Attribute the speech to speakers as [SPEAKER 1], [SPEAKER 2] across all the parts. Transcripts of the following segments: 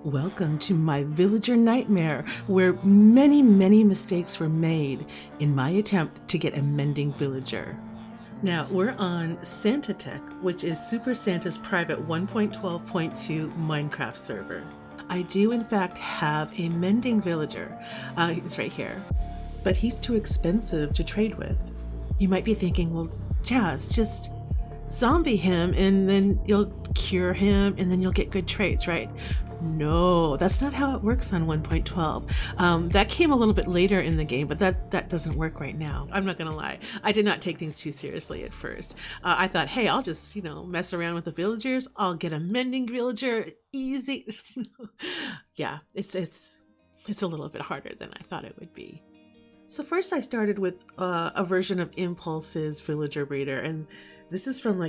[SPEAKER 1] Welcome to my villager nightmare, where many mistakes were made in my attempt to get a mending villager. Now, we're on SantaTech, which is Super Santa's private 1.12.2 Minecraft server. I do, in fact, have a mending villager. He's right here. But he's too expensive to trade with. You might be thinking, well, Jazz, just zombie him and then you'll cure him and then you'll get good traits, right? No, that's not how it works on 1.12. That came a little bit later in the game, but that doesn't work right now. I'm not gonna lie. I did not take things too seriously at first. I thought, hey, I'll just, mess around with the villagers. I'll get a mending villager, easy. Yeah, it's a little bit harder than I thought it would be. So first I started with a version of Impulse's villager breeder, and this is from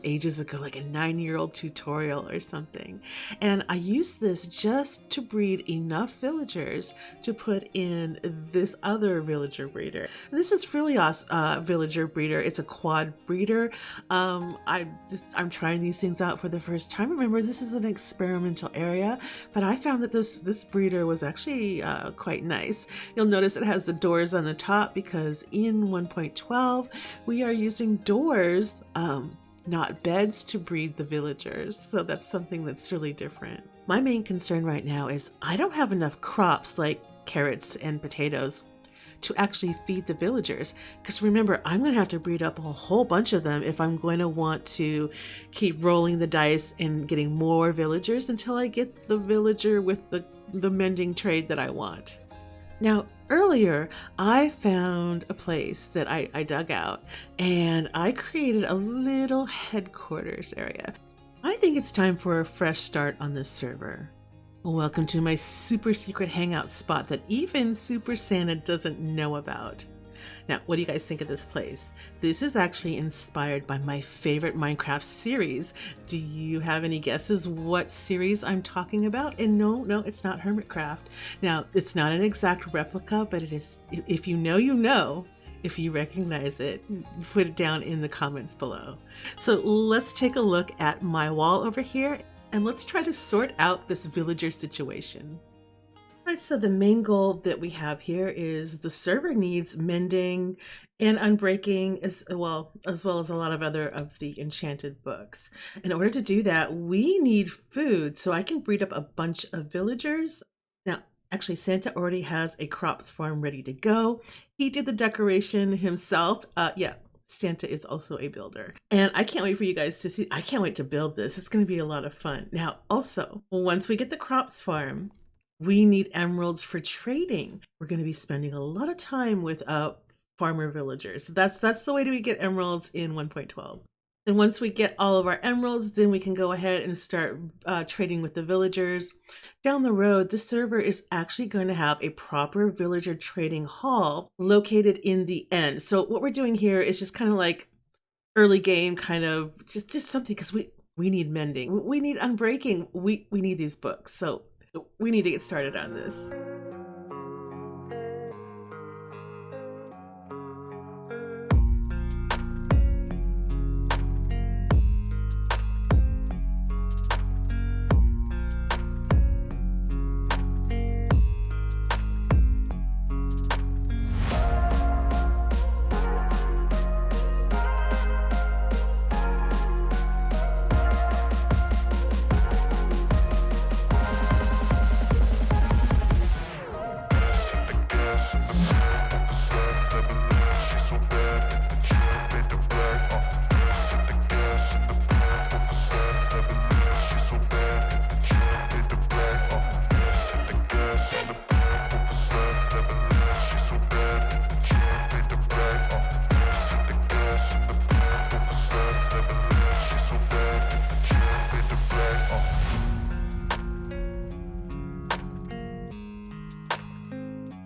[SPEAKER 1] ages ago, like a 9-year-old tutorial or something. And I used this just to breed enough villagers to put in this other villager breeder. This is Frilioth's villager breeder. It's a quad breeder. I'm trying these things out for the first time. Remember, this is an experimental area, but I found that this breeder was actually quite nice. You'll notice it has the doors on the top because in 1.12 we are using doors, not beds, to breed the villagers. So that's something that's really different. My main concern right now is I don't have enough crops like carrots and potatoes to actually feed the villagers. Because remember, I'm going to have to breed up a whole bunch of them if I'm going to want to keep rolling the dice and getting more villagers until I get the villager with the mending trade that I want. Now, earlier, I found a place that I dug out and I created a little headquarters area. I think it's time for a fresh start on this server. Welcome to my super secret hangout spot that even Super Santa doesn't know about. Now, what do you guys think of this place? This is actually inspired by my favorite Minecraft series. Do you have any guesses what series I'm talking about? And no, it's not Hermitcraft. Now, it's not an exact replica, but it is. If you know, you know. If you recognize it, put it down in the comments below. So let's take a look at my wall over here and let's try to sort out this villager situation. Alright, so the main goal that we have here is the server needs mending and unbreaking as well as a lot of other of the enchanted books. In order to do that, we need food, so I can breed up a bunch of villagers. Now, actually, Santa already has a crops farm ready to go. He did the decoration himself. Santa is also a builder. And I can't wait for you guys to see. I can't wait to build this. It's going to be a lot of fun. Now, also, once we get the crops farm, we need emeralds for trading. We're going to be spending a lot of time with farmer villagers. That's the way we get emeralds in 1.12. And once we get all of our emeralds, then we can go ahead and start trading with the villagers. Down the road, the server is actually going to have a proper villager trading hall located in the end. So what we're doing here is just kind of like early game, kind of just something, because we need mending, we need unbreaking, we need these books. So we need to get started on this.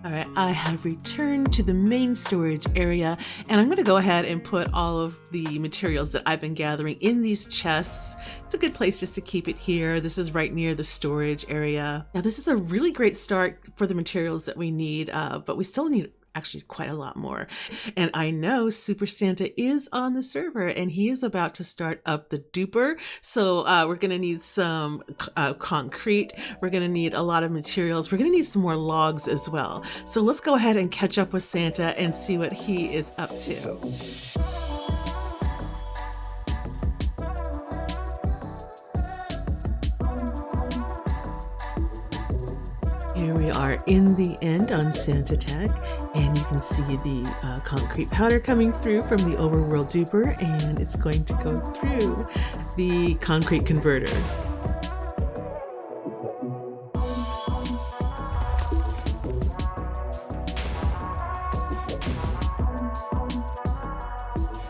[SPEAKER 1] Alright, I have returned to the main storage area, and I'm going to go ahead and put all of the materials that I've been gathering in these chests. It's a good place just to keep it here. This is right near the storage area. Now, this is a really great start for the materials that we need, but we still need actually quite a lot more. And I know Super Santa is on the server and he is about to start up the duper. So we're going to need some concrete. We're going to need a lot of materials. We're going to need some more logs as well. So let's go ahead and catch up with Santa and see what he is up to. Here we are in the end on SantaTech, and you can see the concrete powder coming through from the overworld duper, and it's going to go through the concrete converter.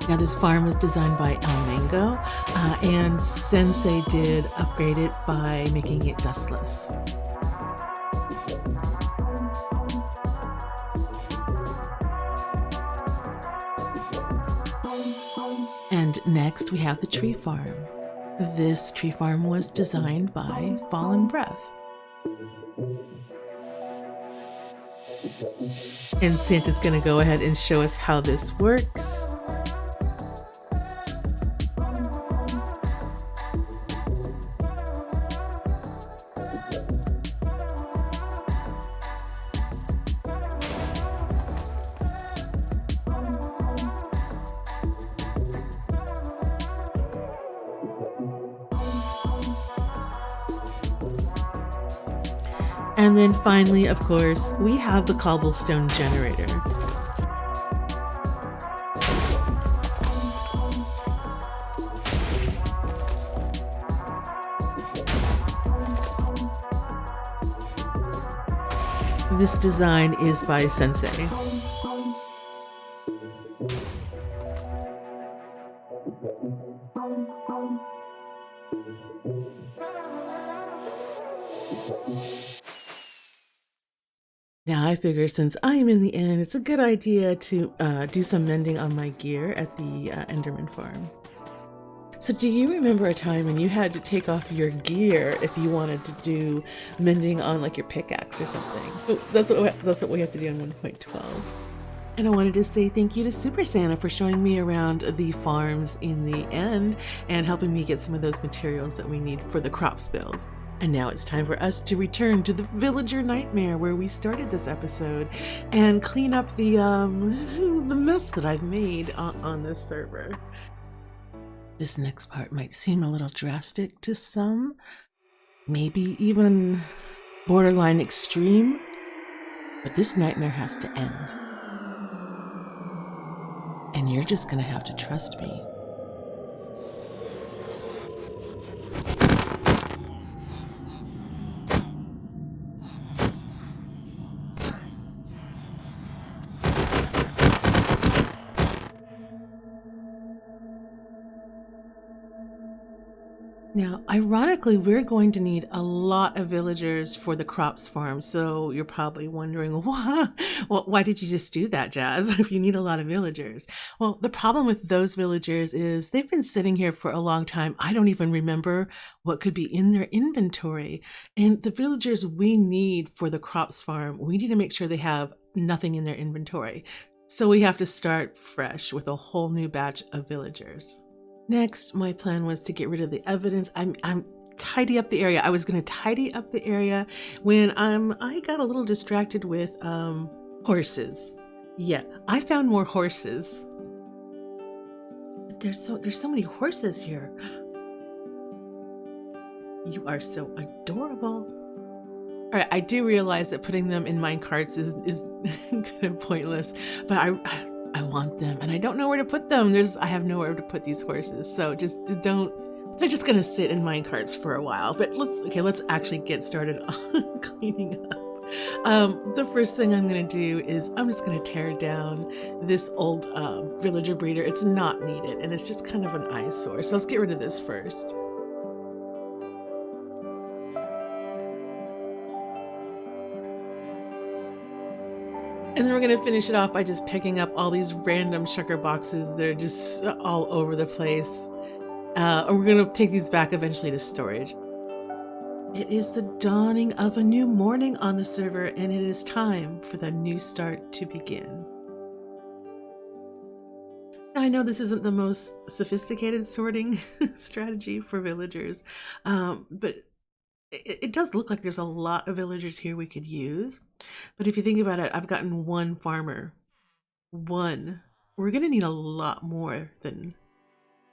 [SPEAKER 1] Now this farm was designed by ilmango, and Sensei did upgrade it by making it dustless. And next we have the tree farm. This tree farm was designed by Fallen Breath. And Santa's gonna go ahead and show us how this works. And then finally, of course, we have the cobblestone generator. This design is by Sensei. Now I figure since I am in the end, it's a good idea to do some mending on my gear at the Enderman farm. So do you remember a time when you had to take off your gear if you wanted to do mending on like your pickaxe or something? Oh, that's what we have to do in 1.12. And I wanted to say thank you to Super Santa for showing me around the farms in the end and helping me get some of those materials that we need for the crops build. And now it's time for us to return to the villager nightmare where we started this episode and clean up the mess that I've made on this server. This next part might seem a little drastic to some, maybe even borderline extreme, but this nightmare has to end. And you're just gonna have to trust me. Now, ironically, we're going to need a lot of villagers for the crops farm. So you're probably wondering, why did you just do that, Jazz, if you need a lot of villagers? Well, the problem with those villagers is they've been sitting here for a long time. I don't even remember what could be in their inventory. And the villagers we need for the crops farm, we need to make sure they have nothing in their inventory. So we have to start fresh with a whole new batch of villagers. Next, my plan was to get rid of the evidence. I'm tidy up the area. I was going to tidy up the area when I got a little distracted with horses. Yeah, I found more horses. But there's so many horses here. You are so adorable. All right, I do realize that putting them in mine carts is kind of pointless, but I want them and I don't know where to put them. I have nowhere to put these horses. So just don't, they're just gonna sit in mine carts for a while. But let's actually get started on cleaning up. The first thing I'm gonna do is I'm just gonna tear down this old villager breeder. It's not needed and it's just kind of an eyesore. So let's get rid of this first. And then we're going to finish it off by just picking up all these random sugar boxes. They're just all over the place. And we're going to take these back eventually to storage. It is the dawning of a new morning on the server, and it is time for the new start to begin. I know this isn't the most sophisticated sorting strategy for villagers, but it does look like there's a lot of villagers here we could use. But if you think about it, I've gotten one farmer. One. We're going to need a lot more than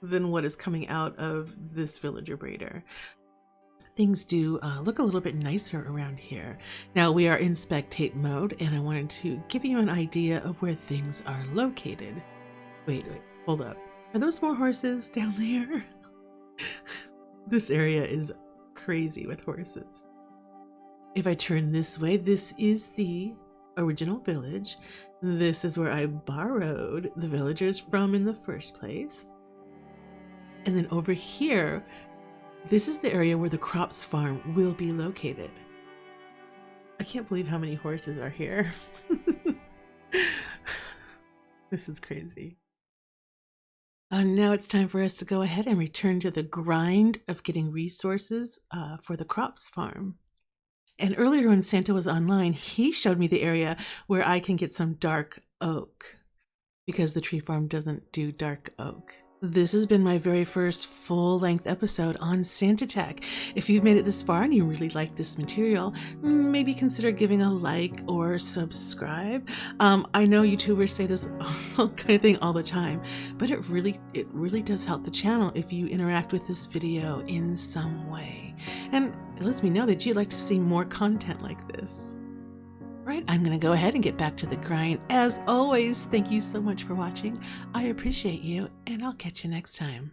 [SPEAKER 1] what is coming out of this villager breeder. Things do look a little bit nicer around here. Now we are in spectate mode, and I wanted to give you an idea of where things are located. Wait, hold up. Are those more horses down there? This area is crazy with horses. If I turn this way, this is the original village. This is where I borrowed the villagers from in the first place. And then over here, this is the area where the crops farm will be located. I can't believe how many horses are here. This is crazy. Now it's time for us to go ahead and return to the grind of getting resources for the crops farm. And earlier when Santa was online, he showed me the area where I can get some dark oak because the tree farm doesn't do dark oak. This has been my very first full-length episode on SantaTech. If you've made it this far and you really like this material, maybe consider giving a like or subscribe. I know YouTubers say this kind of thing all the time, but it really does help the channel if you interact with this video in some way. And it lets me know that you'd like to see more content like this. Right, I'm going to go ahead and get back to the grind. As always, thank you so much for watching. I appreciate you, and I'll catch you next time.